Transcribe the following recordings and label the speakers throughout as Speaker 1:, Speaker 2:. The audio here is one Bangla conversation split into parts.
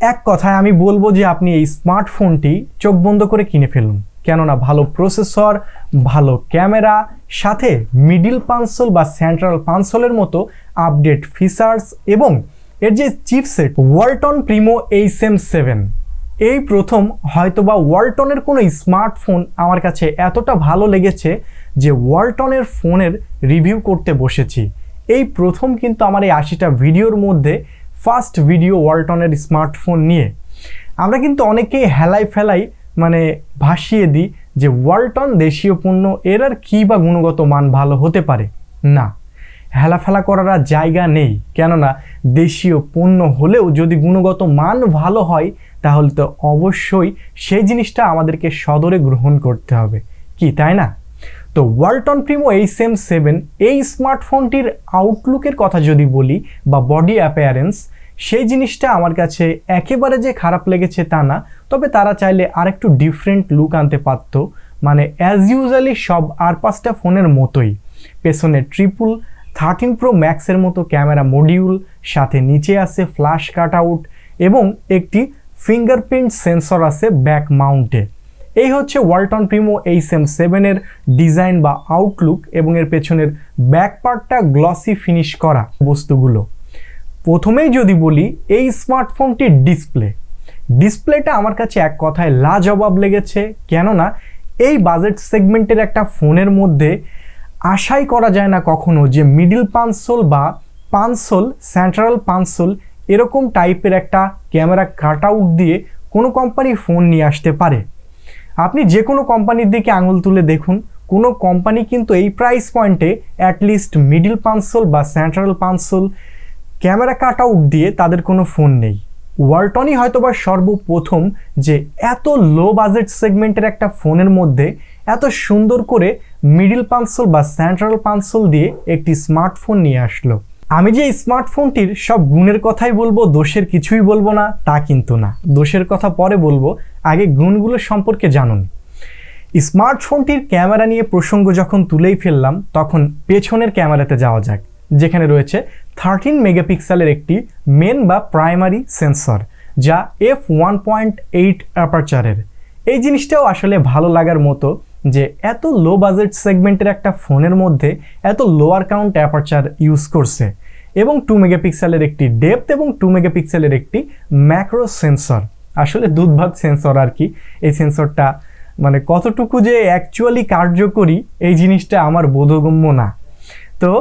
Speaker 1: এক কথায় আমি বলবো যে আপনি এই স্মার্টফোনটি চোখ বন্ধ করে কিনে ফেলুন, কেননা ভালো প্রসেসর, ভালো ক্যামেরা, সাথে মিডিল কনসোল বা সেন্ট্রাল কনসোলের মতো আপডেট ফিচার্স এবং এর যে চিপসেট ওয়ালটন প্রিমো hm7, এই প্রথম হয়তোবা ওয়ালটনের কোনো স্মার্টফোন আমার কাছে এতটা ভালো লেগেছে যে ওয়ালটনের ফোনের রিভিউ করতে বসেছি। এই প্রথম কিন্তু আমার এই 80টা ভিডিওর মধ্যে ফার্স্ট ভিডিও ওয়ালটনের স্মার্টফোন নিয়ে। আমরা কিন্তু অনেকেই হেলাই ফেলাই ভাসিয়ে দিই যে ওয়ালটন দেশীয় পণ্য, এর আর কী বা গুণগত মান ভালো হতে পারে। না, হেলাফেলা করার আর জায়গা নেই, কেননা দেশীয় পণ্য হলেও যদি গুণগত মান ভালো হয় তাহলে তো অবশ্যই সেই জিনিসটা আমাদেরকে সদরে গ্রহণ করতে হবে, কি তাই না? তো ওয়ালটন প্রিমো hm7 এই স্মার্টফোনটির আউটলুকের কথা যদি বলি বা বডি অ্যাপিয়ারেন্স, সেই জিনিসটা আমার কাছে একেবারে যে খারাপ লেগেছে তা না, তবে তারা চাইলে আরেকটু ডিফারেন্ট লুক আনতে পারত। অ্যাজ ইউজুয়ালি সব আর 5টা ফোনের মতোই পেছনে ট্রিপল 13 প্রো ম্যাক্সের মতো ক্যামেরা মডিউল, সাথে নিচে আছে ফ্ল্যাশ কাট আউট এবং একটি ফিঙ্গারপ্রিন্ট সেন্সর আছে ব্যাক মাউন্টে। এই হচ্ছে ওয়ালটন প্রিমো hm7 এর ডিজাইন বা আউটলুক এবং এর পেছনের ব্যাক পার্টটা গ্লসি ফিনিশ করা বস্তুগুলো। প্রথমেই যদি বলি এই স্মার্টফোনটির ডিসপ্লেটা আমার কাছে এক কথায় লাজবাব লেগেছে, কেননা এই বাজেট সেগমেন্টের একটা ফোনের মধ্যে আশাই করা যায় না কখনো যে মিডিল কনসোল বা সেন্ট্রাল কনসোল এরকম টাইপের একটা ক্যামেরা কাট আউট দিয়ে কোনো কোম্পানি ফোন নিয়ে আসতে পারে। আপনি যে কোনো কোম্পানির দিকে আঙুল তুলে দেখুন, কোনো কোম্পানি কিন্তু এই প্রাইস পয়েন্টে অ্যাটলিস্ট মিডিল কনসোল বা central console camera cut out দিয়ে তাদের কোনো ফোন নেই। ওয়ালটনই হয়তোবা সর্বপ্রথম যে এত লো বাজেট সেগমেন্টের একটা ফোনের মধ্যে এত সুন্দর করে মিডিল কনসোল বা সেন্ট্রাল কনসোল দিয়ে একটি স্মার্টফোন নিয়ে আসলো। আমি যে স্মার্টফোনটির সব গুণের কথাই বলবো, দোষের কিছুই বলবো না তা কিন্তু না, দোষের কথা পরে বলবো, আগে গুণগুলো সম্পর্কে জানুন। স্মার্টফোনটির ক্যামেরা নিয়ে প্রসঙ্গ যখন তুলেই ফেললাম, তখন পেছনের ক্যামেরাতে যাওয়া যাক, যেখানে রয়েছে 13 মেগাপিক্সেলের একটি মেন বা প্রাইমারি সেন্সর, যা f1.8 অ্যাপারচারের। এই জিনিসটাও আসলে ভালো লাগার মতো যে এত লো বাজেট সেগমেন্টের একটা ফোনের মধ্যে এত লোয়ার কাউন্ট অ্যাপারচার ইউজ করছে, এবং 2 মেগাপিক্সেলের একটি ডেপথ এবং 2 মেগাপিক্সেলের একটি ম্যাক্রো সেন্সর। আসলে দুধভাত সেন্সর আর কি। এই সেন্সরটা কতটুকু যে অ্যাকচুয়ালি কার্যকরী এই জিনিসটা আমার বোধগম্য না। তো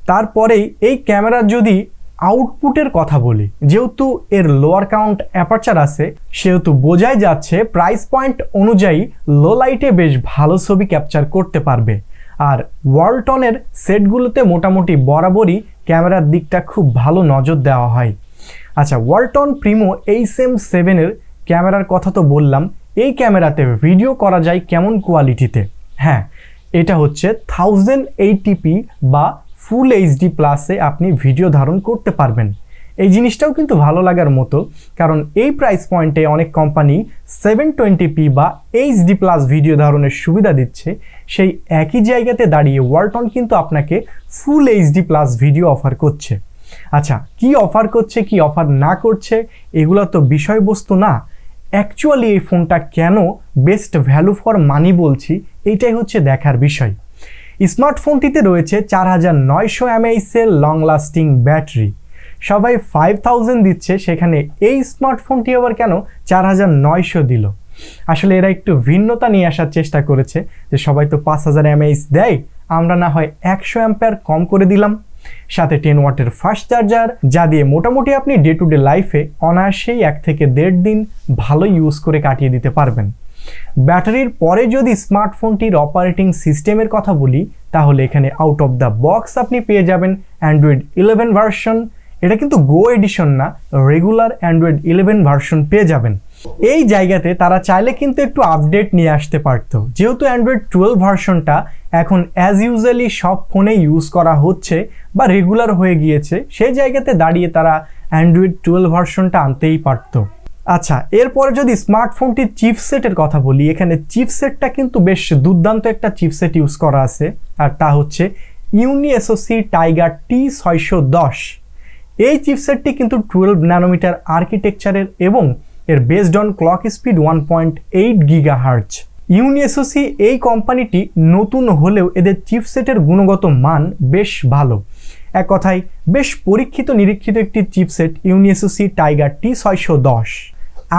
Speaker 1: তারপরেই এই ক্যামেরার যদি আউটপুটের কথা বলি, যেহেতু এর লোয়ার কাউন্ট অ্যাপারচার আছে, সেহেতু বোঝাই যাচ্ছে প্রাইস পয়েন্ট অনুযায়ী লো লাইটে বেশ ভালো ছবি ক্যাপচার করতে পারবে। আর ওয়ালটনের সেটগুলোতে মোটামুটি বরাবরই ক্যামেরার দিকটা খুব ভালো নজর দেওয়া হয়। আচ্ছা, ওয়ালটন প্রিমো hm7 এর ক্যামেরার কথা তো বললাম, এই ক্যামেরাতে ভিডিও করা যায় কেমন কোয়ালিটিতে? হ্যাঁ, এটা হচ্ছে 1080p বা ফুল এইচডি প্লাসে আপনি ভিডিও ধারণ করতে পারবেন। এই জিনিসটাও কিন্তু ভালো লাগার মতো, কারণ এই প্রাইস পয়েন্টে অনেক কোম্পানি 720p বা এইচডি প্লাস ভিডিও ধারণের সুবিধা দিচ্ছে, সেই একই জায়গাতে দাঁড়িয়ে ওয়ালটন কিন্তু আপনাকে full HD plus video offer করছে। আচ্ছা, কি অফার করছে, কি অফার না করছে, এগুলো তো বিষয়বস্তু না, অ্যাকচুয়ালি এই ফোনটা কেন বেস্ট ভ্যালু ফর মানি বলছি, এইটাই হচ্ছে দেখার বিষয়। স্মার্টফোনটিতে রয়েছে 4900 mAh এর লং লাস্টিং ব্যাটারি। সবাই 5000 দিচ্ছে, সেখানে এই স্মার্টফোনটি আবার কেন 4900 দিল? আসলে এরা একটু ভিন্নতা নিয়ে আসার চেষ্টা করেছে যে সবাই তো 5000 mAh দেয়, আমরা না হয় 100 অ্যাম্পিয়ার কম করে দিলাম। সাথে 10 ওয়াটের ফাস্ট চার্জার, যা দিয়ে মোটামুটি আপনি ডে টু ডে লাইফে অনায়াসেই 1 থেকে 1.5 দিন ভালো ইউজ করে কাটিয়ে দিতে পারবেন। ব্যাটারির পরে যদি স্মার্টফোনটির অপারেটিং সিস্টেমের কথা বলি, তাহলে এখানে আউট অফ দ্য বক্স আপনি পেয়ে যাবেন অ্যান্ড্রয়েড 11 ভার্সন। এটা কিন্তু গো এডিশন না, রেগুলার অ্যান্ড্রয়েড 11 ভার্সন পেয়ে যাবেন। এই জায়গাতে তারা চাইলে কিন্তু একটু আপডেট নিয়ে আসতে পারতো, যেহেতু অ্যান্ড্রয়েড 12 ভার্সনটা এখন অ্যাজ ইউজুয়ালি সব ফোনে ইউজ করা হচ্ছে বা রেগুলার হয়ে গিয়েছে, সেই জায়গাতে দাঁড়িয়ে তারা অ্যান্ড্রয়েড 12 ভার্সনটা আনতেই পারতো। আচ্ছা, এরপরে যদি স্মার্টফোনটির চিপসেটের কথা বলি, এখানে চিপসেটটা কিন্তু বেশ দুর্দান্ত একটা চিপসেট ইউজ করা আছে, আর তা হচ্ছে ইউনি SoC টাইগার T610। এই চিপসেটটি কিন্তু 12 ন্যানোমিটার আর্কিটেকচারের এবং এর based on clock speed 1.8 gigahertz. ইউনিএসওসি এই কোম্পানিটি নতুন হলেও এদের চিপসেটের গুণগত মান বেশ ভালো। এক কথায় বেশ পরীক্ষিত নিরীক্ষিত একটি চিপসেট ইউনিএসওসি টাইগার T610।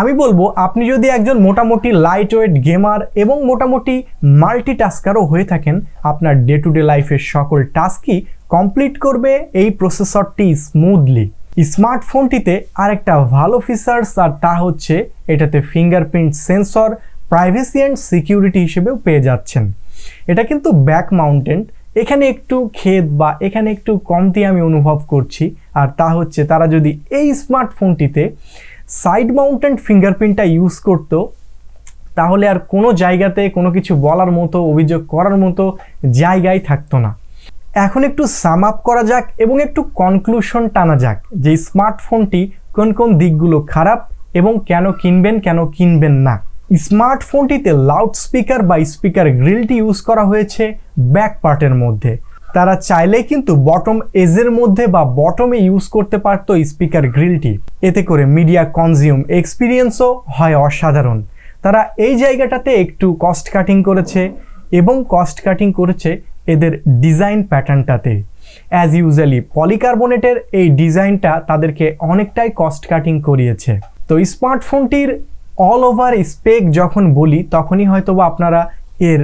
Speaker 1: আমি বলবো আপনি যদি একজন মোটামুটি লাইট ওয়েট গেমার এবং মোটামুটি মাল্টিটাস্কারও হয়ে থাকেন, আপনার ডে টু ডে লাইফের সকল টাস্কই কমপ্লিট করবে এই প্রসেসরটি স্মুথলি। স্মার্টফোনটিতে আরেকটা ভালো ফিচার্স আর তা হচ্ছে এটাতে fingerprint sensor, privacy and security হিসেবেও পেয়ে যাচ্ছেন। এটা কিন্তু ব্যাক মাউন্টেড, এখানে একটু খেদ বা এখানে একটু কমতি আমি অনুভব করছি, আর তা হচ্ছে তারা যদি এই স্মার্টফোনটিতে সাইড মাউন্টেড ফিঙ্গারপ্রিন্টটা ইউজ করতো তাহলে আর কোনো জায়গাতে কোনো কিছু বলার মতো, অভিযোগ করার মতো জায়গায় থাকতো না। এখন একটু সাম আপ করা যাক এবং একটু কনক্লুশন টানা যাক যে স্মার্টফোনটি কোন কোন দিকগুলো খারাপ এবং কেন কিনবেন না। স্মার্টফোনটিতে লাউড স্পিকার বা স্পিকার গ্রিলটি ইউজ করা হয়েছে ব্যাক পার্টের মধ্যে। তারা চাইলে কিন্তু বটম এজের মধ্যে বা বটমে ইউজ করতে পারতো স্পিকার গ্রিলটি, এতে করে মিডিয়া কনজিউম এক্সপিরিয়েন্সও হয় অসাধারণ। তারা এই জায়গাটাতে একটু কস্ট কাটিং করেছে এবং কস্ট কাটিং করেছে এদের ডিজাইন প্যাটার্নটাতে। অ্যাজ ইউজুয়ালি পলিকার্বনেটের এই ডিজাইনটা তাদেরকে অনেকটাই কস্ট কাটিং করিয়েছে। তো স্মার্টফোনটির অল ওভার স্পেক যখন বলি তখনই হয়তোবা আপনারা এর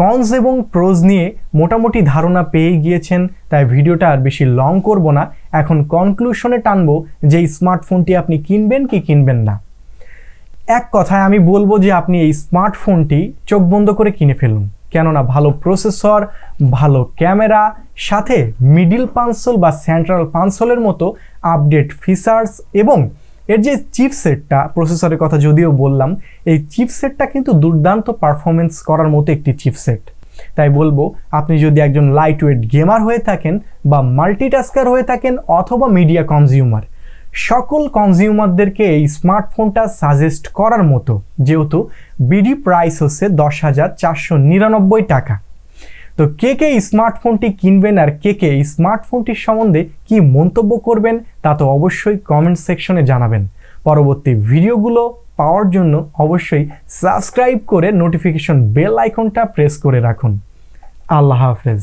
Speaker 1: কনস এবং প্রোজ নিয়ে মোটামুটি ধারণা পেয়ে গিয়েছেন, তাই ভিডিওটা আর বেশি লং করব না। এখন কনক্লুশনে টানবো যে স্মার্টফোনটি আপনি কিনবেন কি কিনবেন না। এক কথায় আমি বলবো যে আপনি এই স্মার্টফোনটি চোখ বন্ধ করে কিনে ফেলুন, কেননা ভালো প্রসেসর, ভালো ক্যামেরা, সাথে মিডিল পানসোল বা সেন্ট্রাল পানসোলের মতো আপডেট ফিচার্স এবং এর যে চিপসেটটা, প্রসেসরের কথা যদিও বললাম, এই চিপসেটটা কিন্তু দুর্দান্ত পারফরমেন্স করার মতো একটি চিপসেট। তাই বলবো আপনি যদি একজন লাইট ওয়েট গেমার হয়ে থাকেন বা মাল্টিটাস্কার হয়ে থাকেন অথবা মিডিয়া কনজিউমার, সকল কনজিউমারদেরকে এই স্মার্টফোনটা সাজেস্ট করার মতো, যেহেতু বিডি প্রাইস হচ্ছে 10,499 টাকা। তো কে এই স্মার্টফোনটি কিনবেন আর কে এই স্মার্টফোনটির সম্বন্ধে কি মন্তব্য করবেন তা তো অবশ্যই কমেন্ট সেকশনে জানাবেন। পরবর্তী ভিডিওগুলো পাওয়ার জন্য অবশ্যই সাবস্ক্রাইব করে নোটিফিকেশন বেল আইকনটা প্রেস করে রাখুন। আল্লাহ হাফেজ।